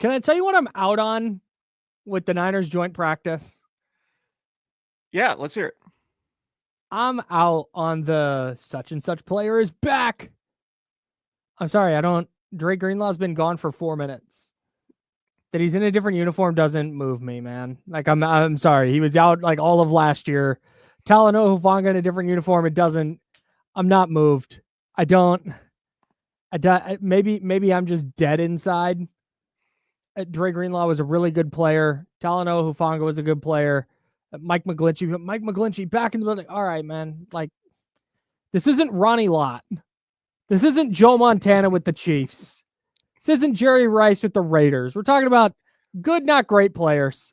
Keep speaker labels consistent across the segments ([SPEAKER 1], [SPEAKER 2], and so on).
[SPEAKER 1] Can I tell you what I'm out on with the Niners joint practice?
[SPEAKER 2] Yeah, let's hear it.
[SPEAKER 1] I'm out on the such and such player is back. I'm sorry, Dre Greenlaw's been gone for 4 minutes. That he's in a different uniform doesn't move me, man. Like, I'm sorry. He was out like all of last year. Talanoa Hufanga in a different uniform, I'm not moved. Maybe I'm just dead inside. Dre Greenlaw was a really good player. Talanoa Hufanga was a good player. Mike McGlinchey back in the building. All right, man. Like, this isn't Ronnie Lott. This isn't Joe Montana with the Chiefs. This isn't Jerry Rice with the Raiders. We're talking about good, not great players.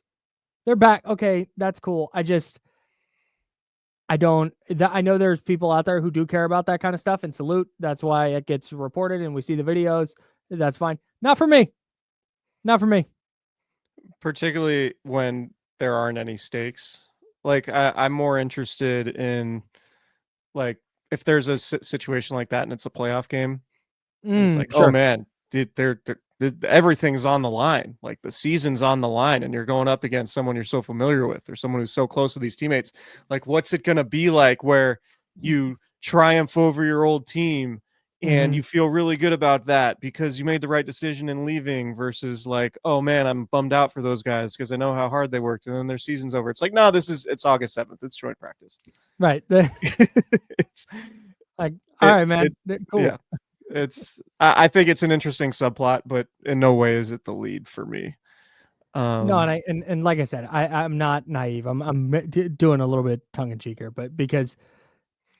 [SPEAKER 1] They're back. Okay, that's cool. I know there's people out there who do care about that kind of stuff, and salute. That's why it gets reported and we see the videos. That's fine. Not for me. Not for me.
[SPEAKER 2] Particularly when there aren't any stakes. Like, I'm more interested in, like, if there's a situation like that and it's a playoff game, it's like,
[SPEAKER 1] sure.
[SPEAKER 2] oh man, everything's on the line. Like, the season's on the line, and you're going up against someone you're so familiar with, or someone who's so close to these teammates. Like, what's it going to be like where you triumph over your old team and you feel really good about that because you made the right decision in leaving, versus like, oh man, I'm bummed out for those guys because I know how hard they worked, and then their season's over. It's like, no, it's August 7th. It's joint practice.
[SPEAKER 1] Right.
[SPEAKER 2] It's
[SPEAKER 1] like, all right, man. Cool.
[SPEAKER 2] Yeah. I think it's an interesting subplot, but in no way is it the lead for me.
[SPEAKER 1] No, and like I said, I'm not naive. I'm doing a little bit tongue in cheek here, but because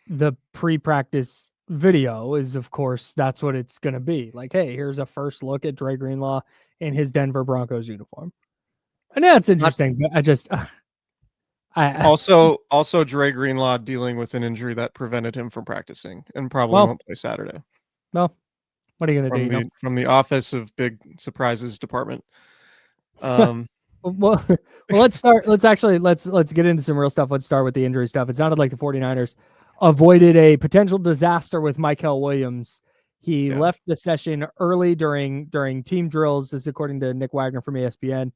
[SPEAKER 1] the pre-practice video is, of course, that's what it's going to be. Like, hey, here's a first look at Dre Greenlaw in his Denver Broncos uniform. And that's interesting, but
[SPEAKER 2] also Dre Greenlaw dealing with an injury that prevented him from practicing and probably won't play Saturday.
[SPEAKER 1] Well, what are you going to do?
[SPEAKER 2] From the Office of Big Surprises department.
[SPEAKER 1] Well, let's get into some real stuff. Let's start with the injury stuff. It sounded like the 49ers avoided a potential disaster with Mykel Williams. He left the session early during team drills. This is according to Nick Wagner from ESPN.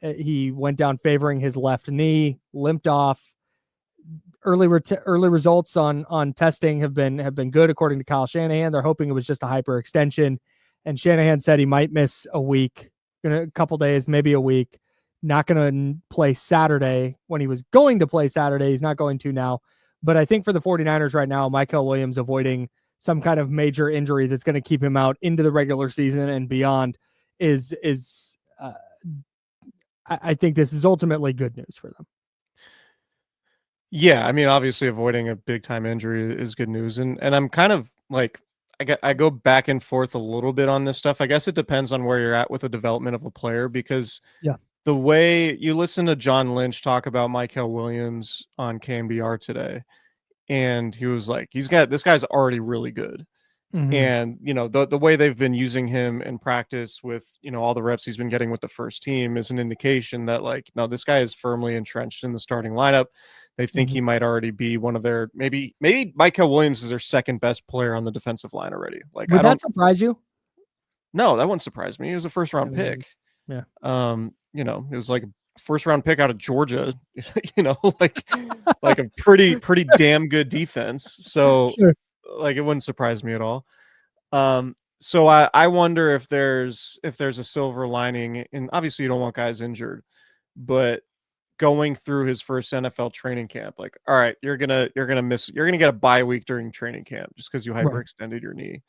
[SPEAKER 1] He went down favoring his left knee, limped off. Early results on testing have been good, according to Kyle Shanahan. They're hoping it was just a hyperextension, and Shanahan said he might miss a week, a couple days, maybe a week. Not going to play Saturday when he was going to play Saturday. He's not going to now. But I think for the 49ers right now, Mykel Williams avoiding some kind of major injury that's going to keep him out into the regular season and beyond I think this is ultimately good news for them.
[SPEAKER 2] Yeah, I mean, obviously avoiding a big time injury is good news. And I'm kind of like, I go back and forth a little bit on this stuff. I guess it depends on where you're at with the development of a player, because the way you listen to John Lynch talk about Mykel Williams on KMBR today, and he was like, this guy's already really good. Mm-hmm. And, the way they've been using him in practice with, all the reps he's been getting with the first team is an indication that, like, no, this guy is firmly entrenched in the starting lineup. They think he might already be one of their, maybe Mykel Williams is their second best player on the defensive line already. Like,
[SPEAKER 1] would that surprise you?
[SPEAKER 2] No, that wouldn't surprise me. He was a first round pick.
[SPEAKER 1] Yeah.
[SPEAKER 2] It was like a first round pick out of Georgia, like a pretty damn good defense. So like, it wouldn't surprise me at all. So I wonder if there's a silver lining, and obviously you don't want guys injured, but going through his first NFL training camp, like, all right, you're gonna get a bye week during training camp just because you hyperextended your knee.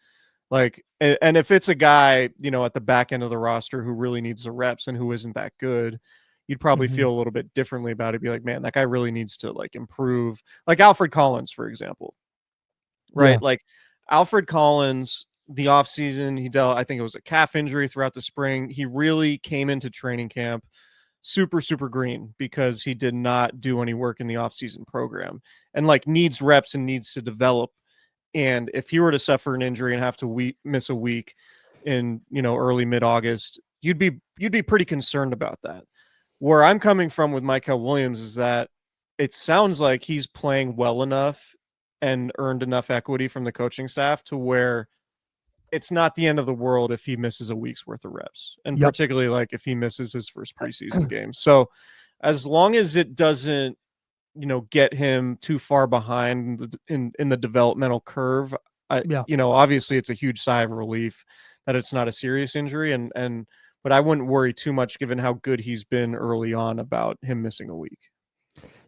[SPEAKER 2] Like, and if it's a guy, at the back end of the roster who really needs the reps and who isn't that good, you'd probably feel a little bit differently about it. Be like, man, that guy really needs to, like, improve. Like Alfred Collins, for example, right? Yeah. Like Alfred Collins, the offseason, he dealt, I think it was a calf injury throughout the spring. He really came into training camp super, super green because he did not do any work in the offseason program, and like needs reps and needs to develop. And if he were to suffer an injury and have to miss a week in, early mid-August, you'd be pretty concerned about that. Where I'm coming from with Mykel Williams is that it sounds like he's playing well enough and earned enough equity from the coaching staff to where it's not the end of the world if he misses a week's worth of reps, and particularly like if he misses his first preseason game. So as long as it doesn't, get him too far behind in the developmental curve, obviously it's a huge sigh of relief that it's not a serious injury, but I wouldn't worry too much given how good he's been early on about him missing a week.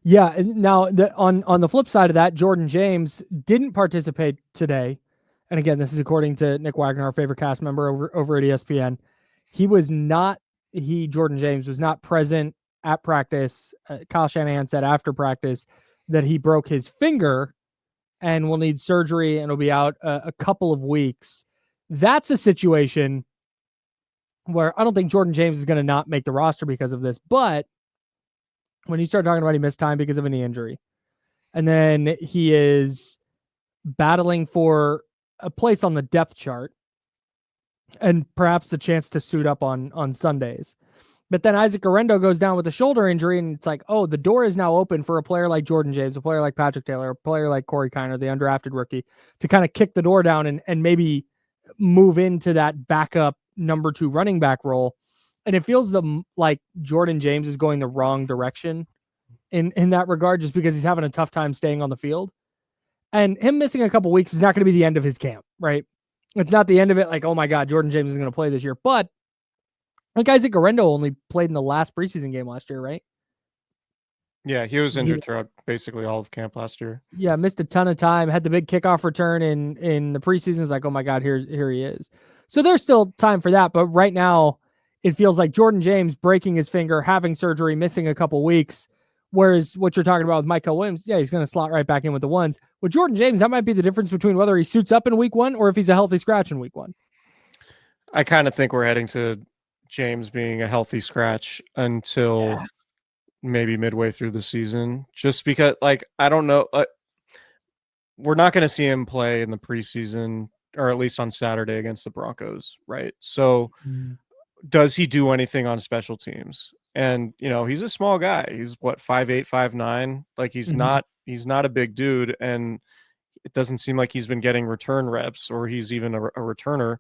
[SPEAKER 1] Yeah. Now, on the flip side of that, Jordan James didn't participate today. And again, this is according to Nick Wagner, our favorite cast member over at ESPN. Jordan James was not present at practice. Kyle Shanahan said after practice that he broke his finger and will need surgery and will be out a couple of weeks. That's a situation where I don't think Jordan James is going to not make the roster because of this. But when you start talking about he missed time because of a knee injury, and then he is battling for a place on the depth chart and perhaps the chance to suit up on Sundays. But then Isaac Guerrero goes down with a shoulder injury, and it's like, oh, the door is now open for a player like Jordan James, a player like Patrick Taylor, a player like Corey Kiner, the undrafted rookie, to kind of kick the door down and maybe move into that backup number 2 running back role. And it feels like Jordan James is going the wrong direction in that regard, just because he's having a tough time staying on the field. And him missing a couple weeks is not going to be the end of his camp, right? It's not the end of it. Like, oh my God, Jordan James is going to play this year. But like Isaac Guerrero only played in the last preseason game last year, right?
[SPEAKER 2] Yeah, he was injured throughout basically all of camp last year.
[SPEAKER 1] Yeah, missed a ton of time, had the big kickoff return in the preseason. It's like, oh my God, here he is. So there's still time for that. But right now, it feels like Jordan James breaking his finger, having surgery, missing a couple weeks. Whereas what you're talking about with Mykel Williams, yeah, he's going to slot right back in with the ones. With Jordan James, that might be the difference between whether he suits up in week 1 or if he's a healthy scratch in week 1.
[SPEAKER 2] I kind of think we're heading to James being a healthy scratch until maybe midway through the season, just because, like, I don't know. We're not going to see him play in the preseason, or at least on Saturday against the Broncos, right? So does he do anything on special teams? And, he's a small guy. He's 5'8", 5'9". Like he's not a big dude. And it doesn't seem like he's been getting return reps or he's even a returner.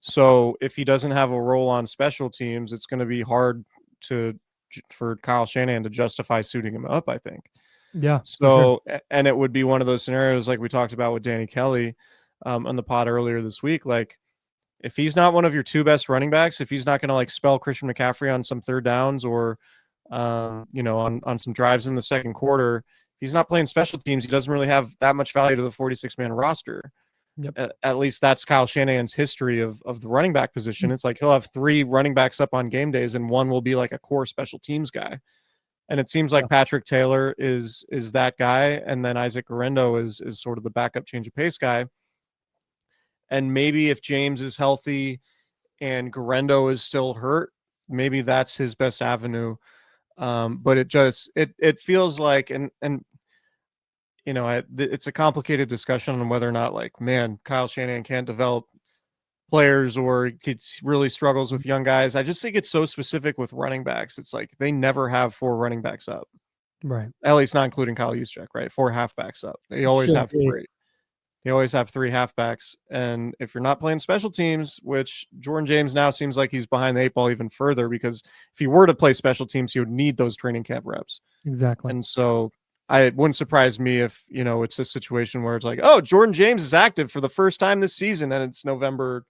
[SPEAKER 2] So if he doesn't have a role on special teams, it's going to be hard for Kyle Shanahan to justify suiting him up, I think.
[SPEAKER 1] Yeah.
[SPEAKER 2] So, and it would be one of those scenarios like we talked about with Danny Kelly on the pod earlier this week. Like, if he's not one of your 2 best running backs, if he's not going to like spell Christian McCaffrey on some third downs or, on some drives in the second quarter, if he's not playing special teams, he doesn't really have that much value to the 46-man roster.
[SPEAKER 1] Yep.
[SPEAKER 2] At least that's Kyle Shanahan's history of the running back position. It's like he'll have 3 running backs up on game days and one will be like a core special teams guy. And it seems like Patrick Taylor is that guy. And then Isaac Guerrero is sort of the backup change of pace guy. And maybe if James is healthy and Guerrero is still hurt, maybe that's his best avenue. But it feels like, it's a complicated discussion on whether or not, like, man, Kyle Shanahan can't develop players or he really struggles with young guys. I just think it's so specific with running backs. It's like they never have 4 running backs up.
[SPEAKER 1] Right.
[SPEAKER 2] At least not including Kyle Juszczyk, right? 4 halfbacks up. They always have 3. They always have 3 halfbacks. And if you're not playing special teams, which Jordan James now seems like he's behind the 8 ball even further, because if he were to play special teams, he would need those training camp reps.
[SPEAKER 1] Exactly.
[SPEAKER 2] And so it wouldn't surprise me if, it's a situation where it's like, oh, Jordan James is active for the first time this season and it's November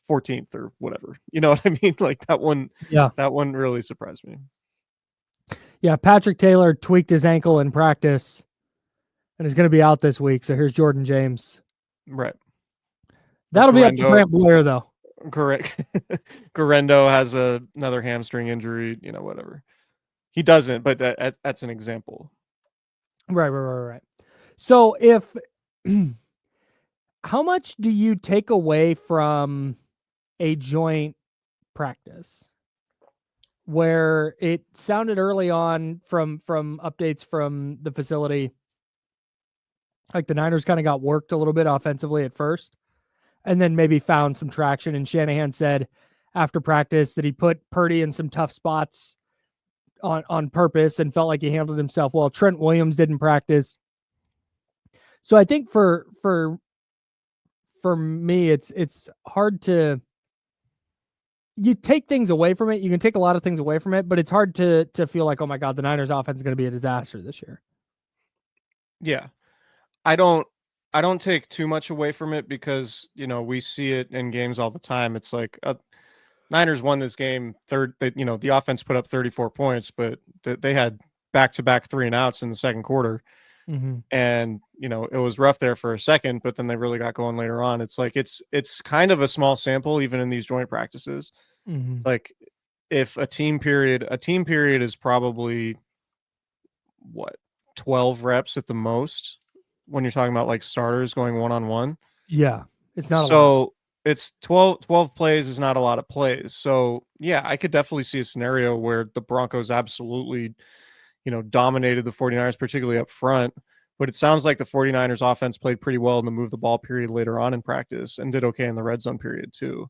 [SPEAKER 2] 14th or whatever. You know what I mean? Like that one really surprised me.
[SPEAKER 1] Yeah. Patrick Taylor tweaked his ankle in practice and is going to be out this week. So here's Jordan James.
[SPEAKER 2] Right.
[SPEAKER 1] That'll be up to Grant Blair, though.
[SPEAKER 2] Correct. Guerrero has another hamstring injury, whatever. He doesn't, but that's an example.
[SPEAKER 1] Right. So how much do you take away from a joint practice where it sounded early on from updates from the facility like the Niners kind of got worked a little bit offensively at first and then maybe found some traction, and Shanahan said after practice that he put Purdy in some tough spots on purpose and felt like he handled himself well. Trent Williams didn't practice. So I think for for me, it's hard to. You take things away from it. You can take a lot of things away from it, but it's hard to feel like, oh my God, the Niners offense is going to be a disaster this year.
[SPEAKER 2] Yeah. I don't take too much away from it because, we see it in games all the time. It's like Niners won this game the offense put up 34 points, but they had back-to-back 3-and-outs in the second quarter.
[SPEAKER 1] Mm-hmm.
[SPEAKER 2] And, it was rough there for a second, but then they really got going later on. It's like, it's kind of a small sample, even in these joint practices.
[SPEAKER 1] Mm-hmm.
[SPEAKER 2] It's like if a team period is probably 12 reps at the most when you're talking about like starters going one-on-one.
[SPEAKER 1] Yeah. It's not
[SPEAKER 2] so it's 12 plays is not a lot of plays. So yeah, I could definitely see a scenario where the Broncos absolutely, dominated the 49ers, particularly up front. But it sounds like the 49ers offense played pretty well in the move the ball period later on in practice and did okay in the red zone period too.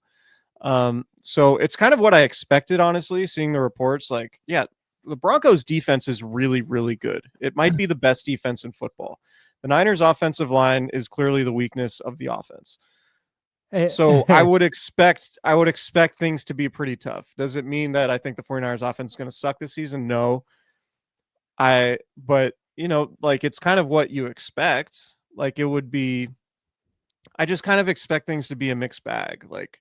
[SPEAKER 2] So it's kind of what I expected, honestly, seeing the reports. Like, yeah, the Broncos defense is really, really good. It might be the best defense in football. The Niners offensive line is clearly the weakness of the offense. So I would expect things to be pretty tough. Does it mean that I think the 49ers offense is going to suck this season? No. But like, it's kind of what you expect. Like, it would be, I just kind of expect things to be a mixed bag. Like,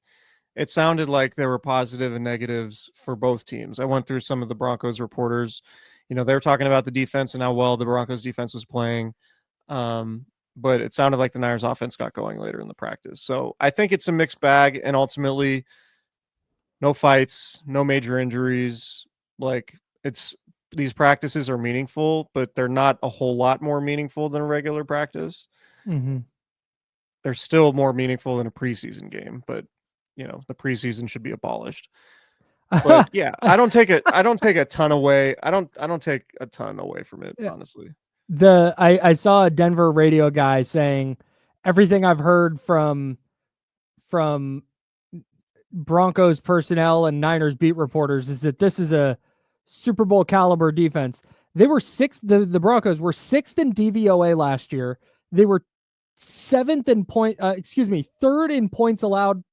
[SPEAKER 2] it sounded like there were positive and negatives for both teams. I went through some of the Broncos reporters. They were talking about the defense and how well the Broncos defense was playing. But it sounded like the Niners offense got going later in the practice. So I think it's a mixed bag, and ultimately no fights, no major injuries. Like, these practices are meaningful, but they're not a whole lot more meaningful than a regular practice.
[SPEAKER 1] Mm-hmm.
[SPEAKER 2] They're still more meaningful than a preseason game, but the preseason should be abolished. But yeah, I don't take a ton away. I don't take a ton away from it, honestly.
[SPEAKER 1] I saw a Denver radio guy saying everything I've heard from Broncos personnel and Niners beat reporters is that this is a Super Bowl caliber defense. They were the Broncos were 6th in DVOA last year. They were 7th in third in points allowed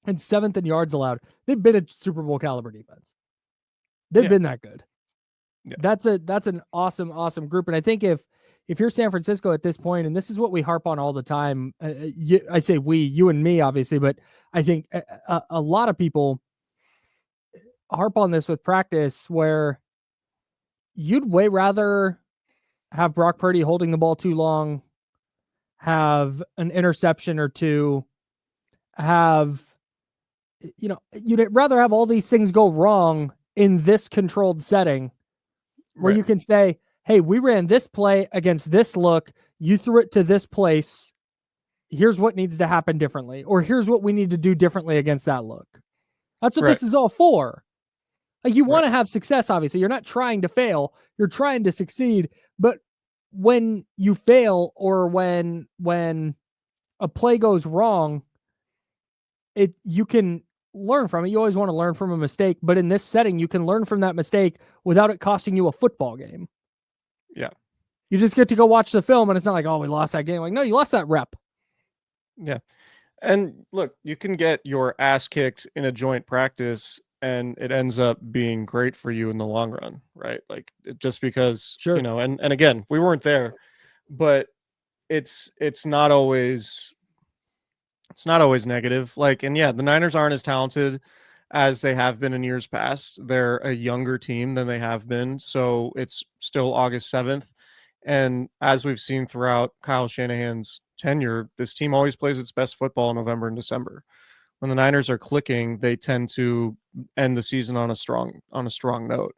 [SPEAKER 1] and 7th in yards allowed. They've been a Super Bowl caliber defense. They've been that good. Yeah. That's an awesome group. And I think if you're San Francisco at this point, and this is what we harp on all the time, I say you and me, obviously, but I think a lot of people harp on this with practice, where you'd way rather have Brock Purdy holding the ball too long, have an interception or two, you'd rather have all these things go wrong in this controlled setting where you can say, hey, we ran this play against this look. You threw it to this place. Here's what needs to happen differently, or here's what we need to do differently against that look. That's what this is all for. Like, you want to have success, obviously. You're not trying to fail. You're trying to succeed. But when you fail, or when a play goes wrong, you can learn from it. You always want to learn from a mistake, but in this setting, you can learn from that mistake without it costing you a football game.
[SPEAKER 2] Yeah.
[SPEAKER 1] You just get to go watch the film, and it's not like, oh, we lost that game. Like, no, you lost that rep.
[SPEAKER 2] Yeah. And look, you can get your ass kicked in a joint practice, and it ends up being great for you in the long run, right? Like, just because, and again, we weren't there, but it's not always negative. Like, and yeah, the Niners aren't as talented as they have been in years past. They're a younger team than they have been. So it's still August 7th. And as we've seen throughout Kyle Shanahan's tenure, this team always plays its best football in November and December. When the Niners are clicking, they tend to end the season on a strong note,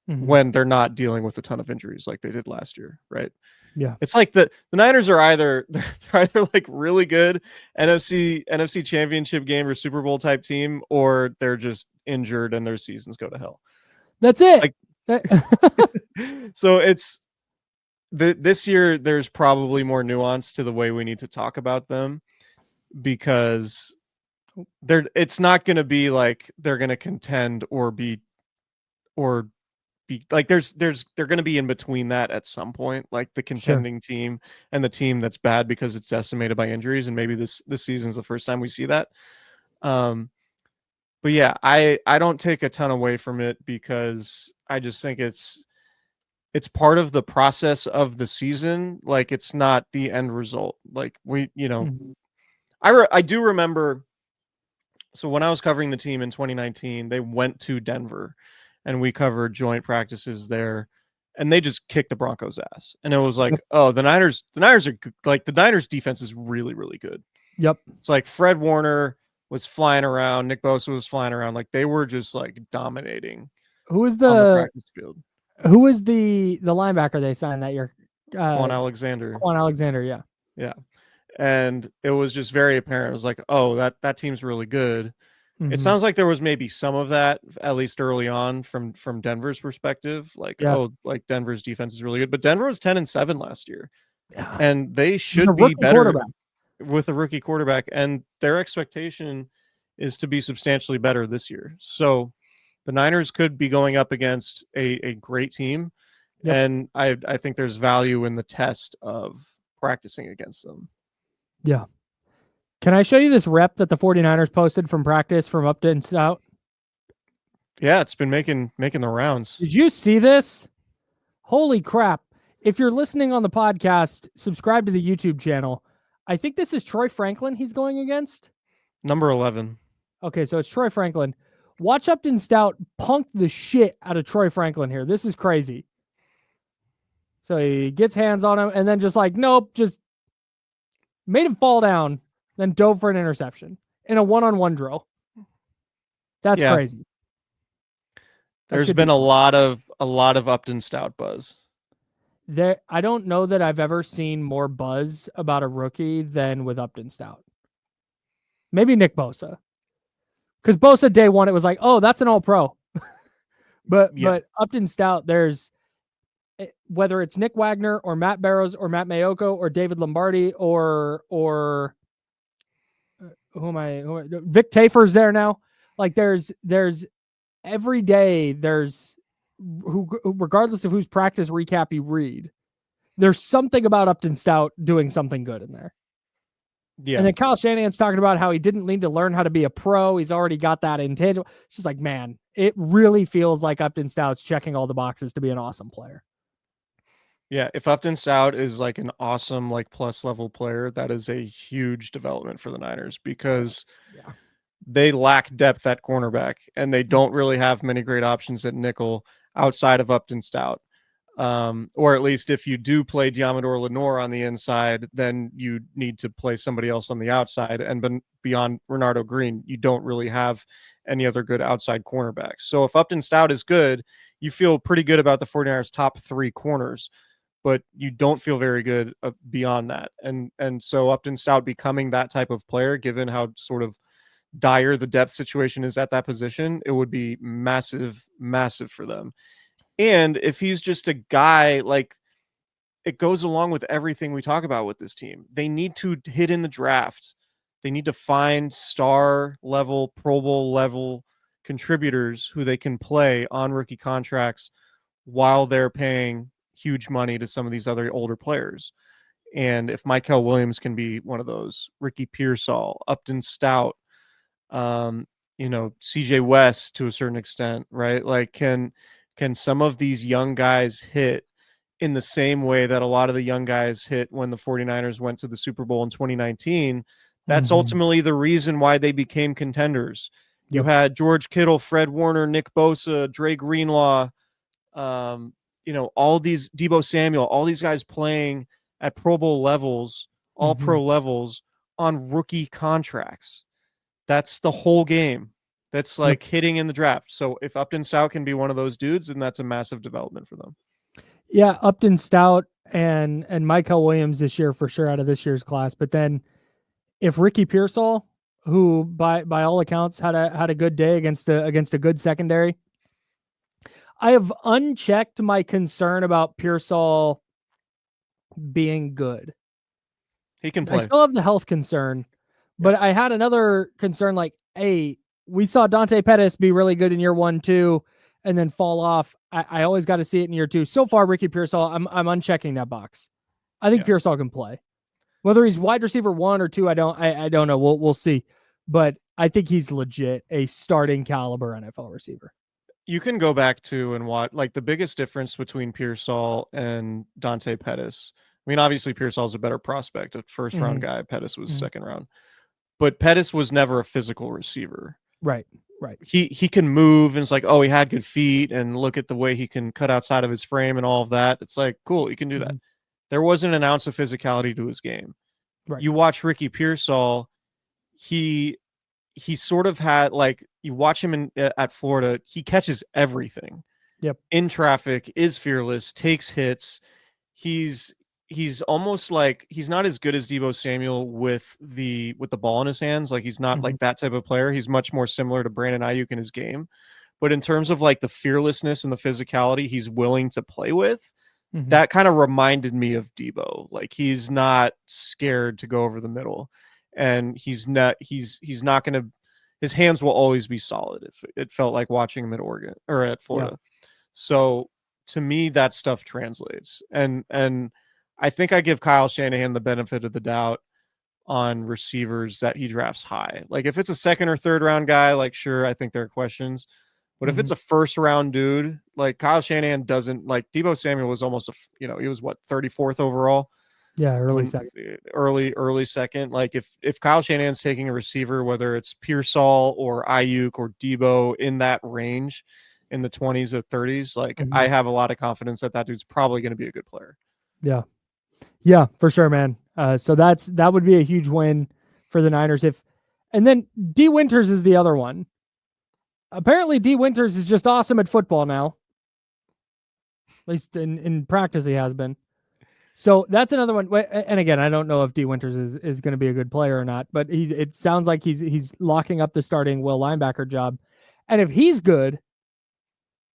[SPEAKER 2] when they're not dealing with a ton of injuries like they did last year, right?
[SPEAKER 1] Yeah.
[SPEAKER 2] It's like the Niners are either like really good NFC championship game or Super Bowl type team, or they're just injured and their seasons go to hell.
[SPEAKER 1] That's it.
[SPEAKER 2] So it's this year, there's probably more nuance to the way we need to talk about them, because it's not going to be like they're going to contend or like they're going to be in between that at some point, like the contending team and the team that's bad because it's decimated by injuries, and maybe this season's the first time we see that. But yeah, I don't take a ton away from it because I just think it's part of the process of the season. Like, it's not the end result. Like, we, I do remember. So when I was covering the team in 2019, they went to Denver and we covered joint practices there, and they just kicked the Broncos' ass. And it was like, oh, the Niners are like, the Niners defense is really, really good.
[SPEAKER 1] Yep.
[SPEAKER 2] It's like Fred Warner was flying around, Nick Bosa was flying around, like they were just like dominating.
[SPEAKER 1] Who was
[SPEAKER 2] on the practice field?
[SPEAKER 1] Who was the linebacker they signed that year?
[SPEAKER 2] Quan Alexander.
[SPEAKER 1] Yeah.
[SPEAKER 2] Yeah. And it was just very apparent. It was like, oh, that team's really good. Mm-hmm. It sounds like there was maybe some of that, at least early on, from Denver's perspective. Like, like Denver's defense is really good. But Denver was 10-7 last year. Yeah. And they should be better with a rookie quarterback. And their expectation is to be substantially better this year. So the Niners could be going up against a great team. Yep. And I think there's value in the test of practicing against them.
[SPEAKER 1] Yeah. Can I show you this rep that the 49ers posted from practice from Upton Stout?
[SPEAKER 2] Yeah, it's been making the rounds.
[SPEAKER 1] Did you see this? Holy crap. If you're listening on the podcast, subscribe to the YouTube channel. I think this is Troy Franklin he's going against.
[SPEAKER 2] Number 11.
[SPEAKER 1] Okay, so it's Troy Franklin. Watch Upton Stout punk the shit out of Troy Franklin here. This is crazy. So he gets hands on him and then just like, nope, just made him fall down, then dove for an interception in a one-on-one drill. That's crazy.
[SPEAKER 2] There's been a lot of Upton Stout buzz.
[SPEAKER 1] I don't know that I've ever seen more buzz about a rookie than with Upton Stout. Maybe Nick Bosa. Because Bosa day one, it was like, oh, that's an all-pro. But Upton Stout, there's, whether it's Nick Wagner or Matt Barrows or Matt Mayoko or David Lombardi or Vic Tafer's there now. Like there's every day there's who, regardless of whose practice recap you read, there's something about Upton Stout doing something good in there. Yeah. And then Kyle Shanahan's talking about how he didn't need to learn how to be a pro. He's already got that intangible. It's just like, man, it really feels like Upton Stout's checking all the boxes to be an awesome player.
[SPEAKER 2] Yeah, if Upton Stout is like an awesome, like plus level player, that is a huge development for the Niners because they lack depth at cornerback and they don't really have many great options at nickel outside of Upton Stout. Or at least if you do play Diamador Lenore on the inside, then you need to play somebody else on the outside. And beyond Renardo Green, you don't really have any other good outside cornerbacks. So if Upton Stout is good, you feel pretty good about the 49ers' top three corners, but you don't feel very good beyond that. And so Upton Stout becoming that type of player, given how sort of dire the depth situation is at that position, it would be massive, massive for them. And if he's just a guy, like, it goes along with everything we talk about with this team. They need to hit in the draft. They need to find star level, Pro Bowl level contributors who they can play on rookie contracts while they're paying huge money to some of these other older players. And if Mykel Williams can be one of those, Ricky Pearsall, Upton Stout, CJ West to a certain extent, right? Like, can some of these young guys hit in the same way that a lot of the young guys hit when the 49ers went to the Super Bowl in 2019? That's ultimately the reason why they became contenders. You had George Kittle, Fred Warner, Nick Bosa, Dre Greenlaw, all these, Deebo Samuel, all these guys playing at Pro Bowl levels, all pro levels on rookie contracts. That's the whole game. That's like hitting in the draft. So if Upton Stout can be one of those dudes, then that's a massive development for them.
[SPEAKER 1] Yeah, Upton Stout and Mykel Williams this year for sure out of this year's class. But then if Ricky Pearsall, who by all accounts had a good day against a good secondary, I have unchecked my concern about Pearsall being good.
[SPEAKER 2] He can play.
[SPEAKER 1] I still have the health concern, but I had another concern like, hey, we saw Dante Pettis be really good in year 1 too, and then fall off. I always got to see it in year 2. So far, Ricky Pearsall, I'm unchecking that box. I think Pearsall can play. Whether he's wide receiver 1 or 2, I don't know. We'll see. But I think he's legit a starting caliber NFL receiver.
[SPEAKER 2] You can go back to and watch, like, the biggest difference between Pearsall and Dante Pettis. I mean, obviously Pearsall's a better prospect, a first round guy. Pettis was second round, but Pettis was never a physical receiver.
[SPEAKER 1] Right.
[SPEAKER 2] He can move, and it's like, oh, he had good feet, and look at the way he can cut outside of his frame and all of that. It's like, cool, he can do that. There wasn't an ounce of physicality to his game.
[SPEAKER 1] Right.
[SPEAKER 2] You watch Ricky Pearsall, he sort of had, like, you watch him at Florida, he catches everything.
[SPEAKER 1] Yep.
[SPEAKER 2] In traffic, is fearless, takes hits. He's almost like, he's not as good as Deebo Samuel with the ball in his hands. Like, he's not like that type of player. He's much more similar to Brandon Ayuk in his game. But in terms of like the fearlessness and the physicality he's willing to play with, that kind of reminded me of Deebo. Like, he's not scared to go over the middle, and he's not going to, his hands will always be solid. It felt like watching him at Oregon or at Florida. Yeah. So to me, that stuff translates. And I think I give Kyle Shanahan the benefit of the doubt on receivers that he drafts high. Like, if it's a second or third round guy, like, sure, I think there are questions. But if it's a first round dude, like, Kyle Shanahan doesn't, like, Deebo Samuel was almost he was what, 34th overall?
[SPEAKER 1] Yeah, early
[SPEAKER 2] second. Like, if Kyle Shanahan's taking a receiver, whether it's Pearsall or Ayuk or Deebo, in that range, in the 20s or 30s, like, I have a lot of confidence that dude's probably going to be a good player.
[SPEAKER 1] Yeah, for sure, man. So that would be a huge win for the Niners. And then D Winters is the other one. Apparently D Winters is just awesome at football now. At least in practice he has been. So that's another one. And again, I don't know if D Winters is going to be a good player or not, but it sounds like he's locking up the starting will linebacker job. And if he's good,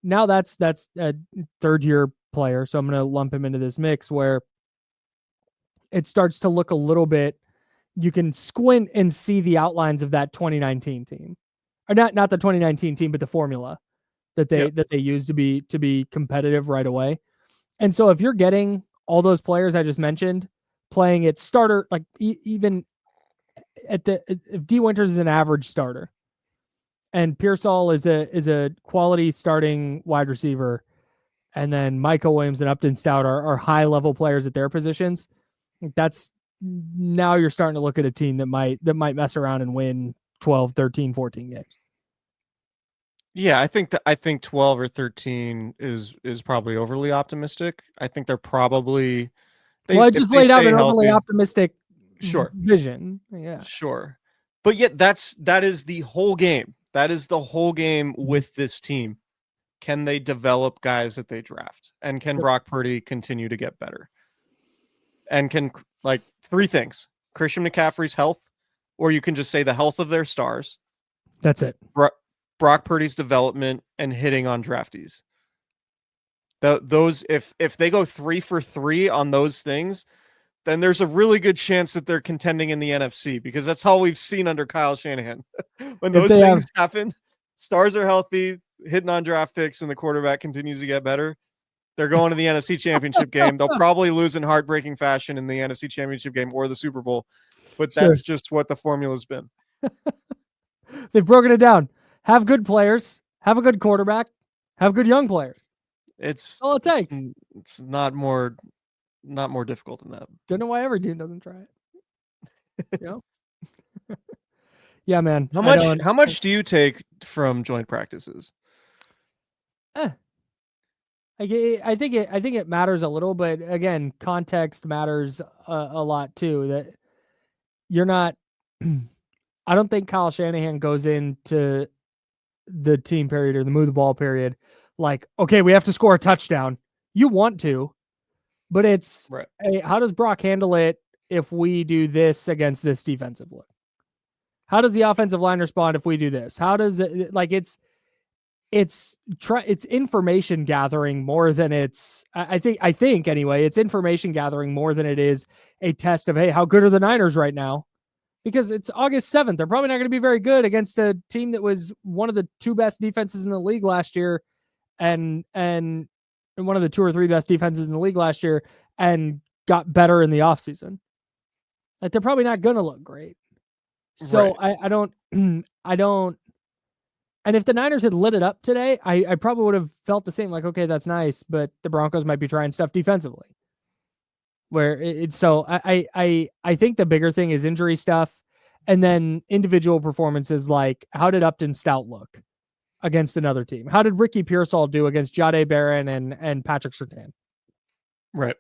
[SPEAKER 1] now that's a third year player. So I'm going to lump him into this mix where it starts to look a little bit, you can squint and see the outlines of that 2019 team. Or not the 2019 team, but the formula that they use to be competitive right away. And so if you're getting all those players I just mentioned playing at starter, like even if D Winters is an average starter and Pearsall is a quality starting wide receiver, and then Mykel Williams and Upton Stout are high level players at their positions, that's, now you're starting to look at a team that might mess around and win 12, 13, 14 games.
[SPEAKER 2] Yeah, I think 12 or 13 is probably overly optimistic. I think they're probably
[SPEAKER 1] I just laid out an overly optimistic vision. Yeah.
[SPEAKER 2] Sure. But yet that is the whole game. That is the whole game with this team. Can they develop guys that they draft? And can Brock Purdy continue to get better? And can, like, three things: Christian McCaffrey's health, or you can just say the health of their stars.
[SPEAKER 1] That's it.
[SPEAKER 2] Brock Purdy's development and hitting on draftees. Those, if they go 3 for 3 on those things, then there's a really good chance that they're contending in the NFC, because that's all we've seen under Kyle Shanahan. When those things happen, stars are healthy, hitting on draft picks, and the quarterback continues to get better, they're going to the NFC Championship game. They'll probably lose in heartbreaking fashion in the NFC Championship game or the Super Bowl, but that's just what the formula's been.
[SPEAKER 1] They've broken it down. Have good players, have a good quarterback, have good young players.
[SPEAKER 2] It's
[SPEAKER 1] all it takes.
[SPEAKER 2] It's not more difficult than that.
[SPEAKER 1] Don't know why every team doesn't try it. You know? Yeah, man.
[SPEAKER 2] How much do you take from joint practices?
[SPEAKER 1] I think it matters a little, but again, context matters a lot too. That you're not. I don't think Kyle Shanahan goes into the team period or the move the ball period like, okay, we have to score a touchdown. You want to, but it's
[SPEAKER 2] right.
[SPEAKER 1] Hey, how does Brock handle it if we do this against this defensive look? How does the offensive line respond if we do this? How does it, like, it's information gathering more than it's, I think anyway, it's information gathering more than it is a test of, hey, how good are the Niners right now? Because it's August 7th. They're probably not going to be very good against a team that was one of the 2 best defenses in the league last year and one of the 2 or 3 best defenses in the league last year and got better in the offseason. Like, they're probably not going to look great. So right. I don't, and if the Niners had lit it up today, I probably would have felt the same, like, okay, that's nice, but the Broncos might be trying stuff defensively. Where it's so I think the bigger thing is injury stuff, and then individual performances, like how did Upton Stout look against another team? How did Ricky Pearsall do against Jahdae Barron and Patrick Surtain?
[SPEAKER 2] Right.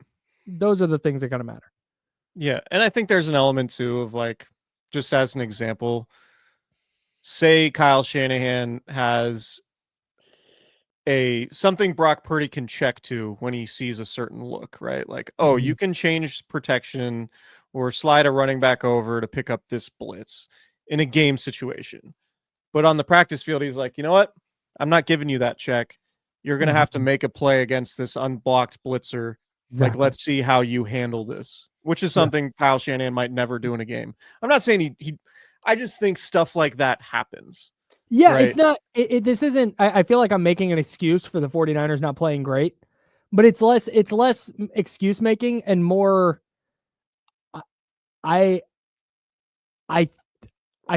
[SPEAKER 1] Those are the things that kind of matter.
[SPEAKER 2] Yeah, and I think there's an element too of, like, just as an example, say Kyle Shanahan has something Brock Purdy can check to when he sees a certain look, right? Like, oh, you can change protection or slide a running back over to pick up this blitz in a game situation. But on the practice field, he's like, you know what? I'm not giving you that check. You're going to have to make a play against this unblocked blitzer. Exactly. Like, let's see how you handle this, which is something Kyle Shanahan might never do in a game. I'm not saying I just think stuff like that happens.
[SPEAKER 1] Yeah, right? It's not, this isn't, I feel like I'm making an excuse for the 49ers not playing great, but it's less excuse making and more, I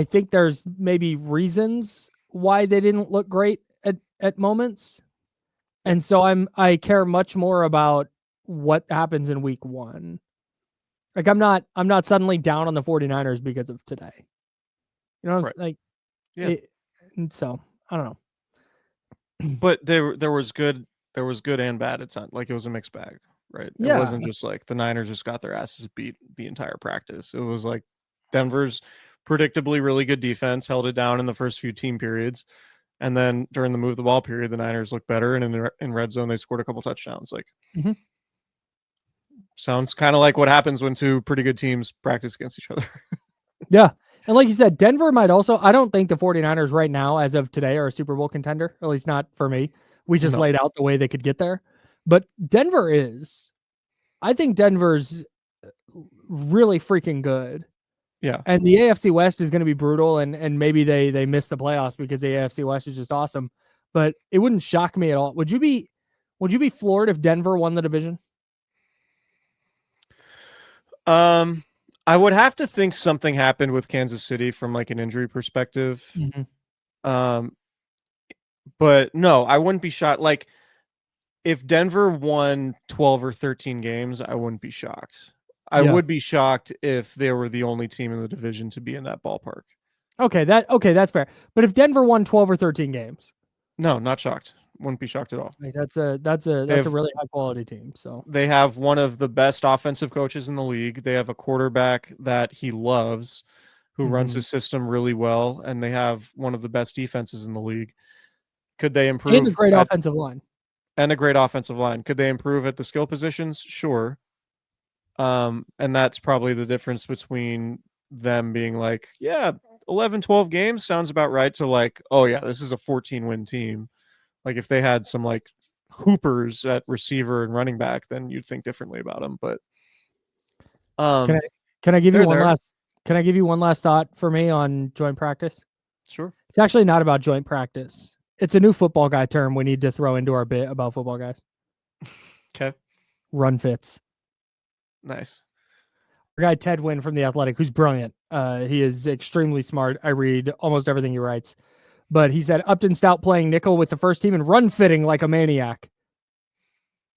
[SPEAKER 1] think there's maybe reasons why they didn't look great at moments. And so I care much more about what happens in week 1. Like, I'm not suddenly down on the 49ers because of today. You know, right. Like, yeah. And so I don't know.
[SPEAKER 2] But there was good and bad. It's not like it was a mixed bag, right? It wasn't just like the Niners just got their asses beat the entire practice. It was like Denver's predictably really good defense held it down in the first few team periods, and then during the move the ball period, the Niners looked better, and in red zone they scored a couple touchdowns. Like, sounds kind of like what happens when 2 pretty good teams practice against each other.
[SPEAKER 1] Yeah. And like you said, Denver might also, I don't think the 49ers right now, as of today, are a Super Bowl contender, at least not for me. We just laid out the way they could get there. But Denver is. I think Denver's really freaking good.
[SPEAKER 2] Yeah.
[SPEAKER 1] And the AFC West is going to be brutal, and maybe they miss the playoffs because the AFC West is just awesome. But it wouldn't shock me at all. Would you be floored if Denver won the division?
[SPEAKER 2] I would have to think something happened with Kansas City from, like, an injury perspective. But no, I wouldn't be shocked. Like, if Denver won 12 or 13 games, I wouldn't be shocked. I would be shocked if they were the only team in the division to be in that ballpark.
[SPEAKER 1] Okay, that's fair. But if Denver won 12 or 13 games,
[SPEAKER 2] no, not shocked. Wouldn't be shocked at all.
[SPEAKER 1] Like, that's a really high quality team. So
[SPEAKER 2] they have one of the best offensive coaches in the league. They have a quarterback that he loves, who runs his system really well, and they have one of the best defenses in the league. Could they improve?
[SPEAKER 1] And a great offensive line.
[SPEAKER 2] And a great offensive line. Could they improve at the skill positions? Sure. And that's probably the difference between them being like, yeah, 11, 12 games sounds about right, to like, oh yeah, this is a 14-win team. Like, if they had some, like, hoopers at receiver and running back, then you'd think differently about them. But
[SPEAKER 1] can I give you one last thought for me on joint practice?
[SPEAKER 2] Sure.
[SPEAKER 1] It's actually not about joint practice. It's a new football guy term we need to throw into our bit about football guys.
[SPEAKER 2] Okay.
[SPEAKER 1] Run fits.
[SPEAKER 2] Nice.
[SPEAKER 1] Our guy Ted Wynn from The Athletic, who's brilliant. He is extremely smart. I read almost everything he writes. But he said Upton Stout playing nickel with the first team and run fitting like a maniac.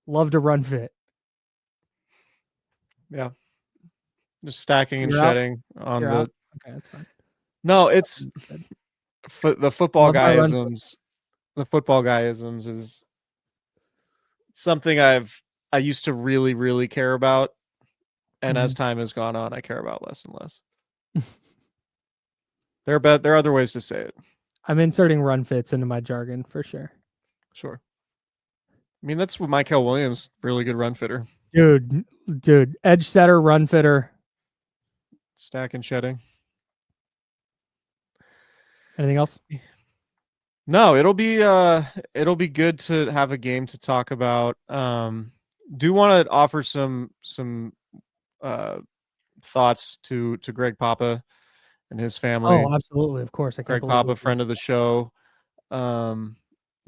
[SPEAKER 1] Love to run fit.
[SPEAKER 2] Yeah. Just stacking and shedding on the.
[SPEAKER 1] Out? Okay, that's fine.
[SPEAKER 2] No, it's the football guyisms. The football guyisms is something I used to really, really care about. And as time has gone on, I care about less and less. There are other ways to say it.
[SPEAKER 1] I'm inserting run fits into my jargon for sure.
[SPEAKER 2] Sure. I mean, that's what Mykel Williams, really good run fitter.
[SPEAKER 1] Dude, edge setter, run fitter.
[SPEAKER 2] Stack and shedding.
[SPEAKER 1] Anything else?
[SPEAKER 2] No, it'll be good to have a game to talk about. Do want to offer some thoughts to Greg Papa and his family.
[SPEAKER 1] Oh, absolutely, of course.
[SPEAKER 2] Greg Papa, friend of the show.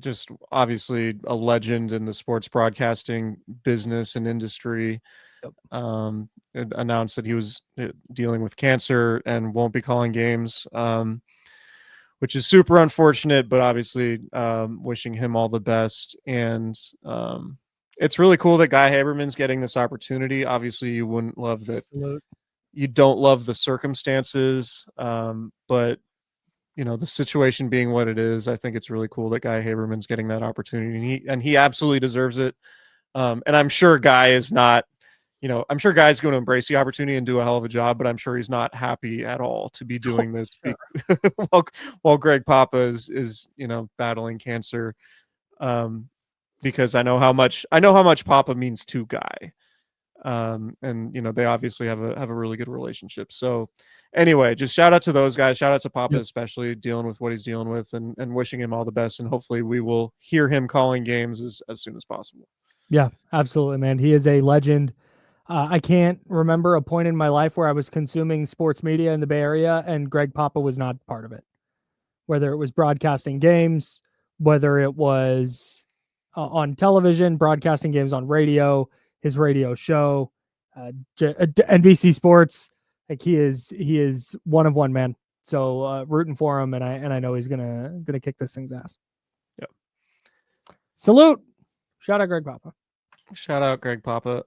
[SPEAKER 2] just obviously a legend in the sports broadcasting business and industry.
[SPEAKER 1] Yep.
[SPEAKER 2] It announced that he was dealing with cancer and won't be calling games, which is super unfortunate, but obviously wishing him all the best. And it's really cool that Guy Haberman's getting this opportunity. Obviously, you wouldn't love that.
[SPEAKER 1] Salute.
[SPEAKER 2] You don't love the circumstances, but the situation being what it is, I think it's really cool that Guy Haberman's getting that opportunity, and he absolutely deserves it. And I'm sure Guy is not, I'm sure Guy's going to embrace the opportunity and do a hell of a job, but I'm sure he's not happy at all to be doing this while Greg Papa is battling cancer. Because I know how much Papa means to Guy. And they obviously have a really good relationship. So anyway, just shout out to those guys. Shout out to Papa, especially dealing with what he's dealing with, and wishing him all the best. And hopefully we will hear him calling games as soon as possible.
[SPEAKER 1] Yeah, absolutely, man. He is a legend. I can't remember a point in my life where I was consuming sports media in the Bay Area and Greg Papa was not part of it. Whether it was broadcasting games, whether it was on television, broadcasting games on radio, his radio show, NBC Sports. Like he is one of one, man. So rooting for him, and I know he's gonna kick this thing's ass.
[SPEAKER 2] Yep.
[SPEAKER 1] Salute. Shout out Greg Papa.
[SPEAKER 2] Shout out Greg Papa.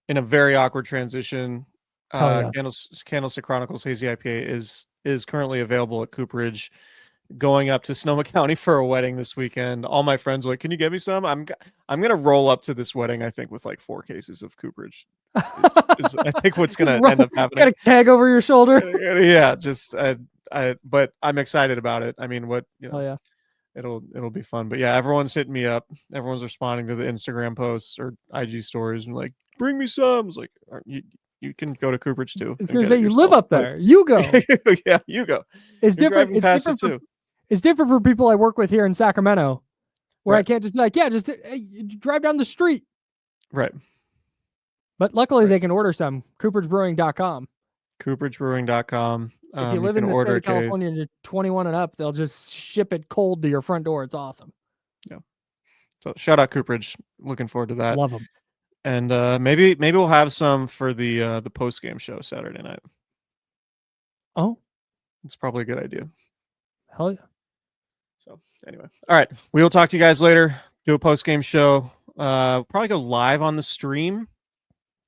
[SPEAKER 2] In a very awkward transition, Candlestick Chronicles Hazy IPA is currently available at Cooperage. Going up to Sonoma County for a wedding this weekend. All my friends were like, "Can you get me some?" I'm gonna roll up to this wedding, I think, with like 4 cases of Cooperage. Is I think what's gonna end up happening.
[SPEAKER 1] Got a keg over your shoulder.
[SPEAKER 2] Yeah, just but I'm excited about it. I mean,
[SPEAKER 1] yeah,
[SPEAKER 2] it'll be fun. But yeah, everyone's hitting me up. Everyone's responding to the Instagram posts or IG stories and like, "Bring me some." It's like, you can go to Cooperage too.
[SPEAKER 1] I was gonna say you live up there. You go.
[SPEAKER 2] Yeah, you go.
[SPEAKER 1] It's different. It's different
[SPEAKER 2] too.
[SPEAKER 1] It's different for people I work with here in Sacramento, where I can't just be like, yeah, just drive down the street.
[SPEAKER 2] Right.
[SPEAKER 1] But luckily they can order some. CooperageBrewing.com.
[SPEAKER 2] CooperageBrewing.com.
[SPEAKER 1] If you live in the state of California and you're 21 and up, they'll just ship it cold to your front door. It's awesome.
[SPEAKER 2] Yeah. So shout out Cooperage. Looking forward to that.
[SPEAKER 1] Love them.
[SPEAKER 2] And maybe we'll have some for the post game show Saturday night.
[SPEAKER 1] Oh,
[SPEAKER 2] it's probably a good idea.
[SPEAKER 1] Hell yeah.
[SPEAKER 2] So anyway, all right, we will talk to you guys later. Do a post game show. Probably go live on the stream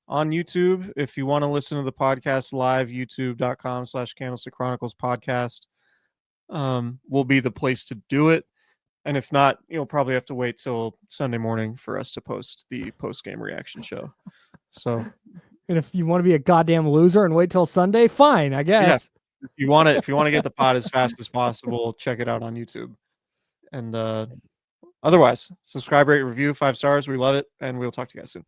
[SPEAKER 2] on YouTube. If you want to listen to the podcast live, youtube.com/Candlestick Chronicles Podcast will be the place to do it. And if not, you'll probably have to wait till Sunday morning for us to post the post game reaction show. So,
[SPEAKER 1] and if you want to be a goddamn loser and wait till Sunday, fine, I guess.
[SPEAKER 2] Yeah. If you want to get the pod as fast as possible, check it out on YouTube. And otherwise, subscribe, rate, review, 5 stars. We love it, and we'll talk to you guys soon.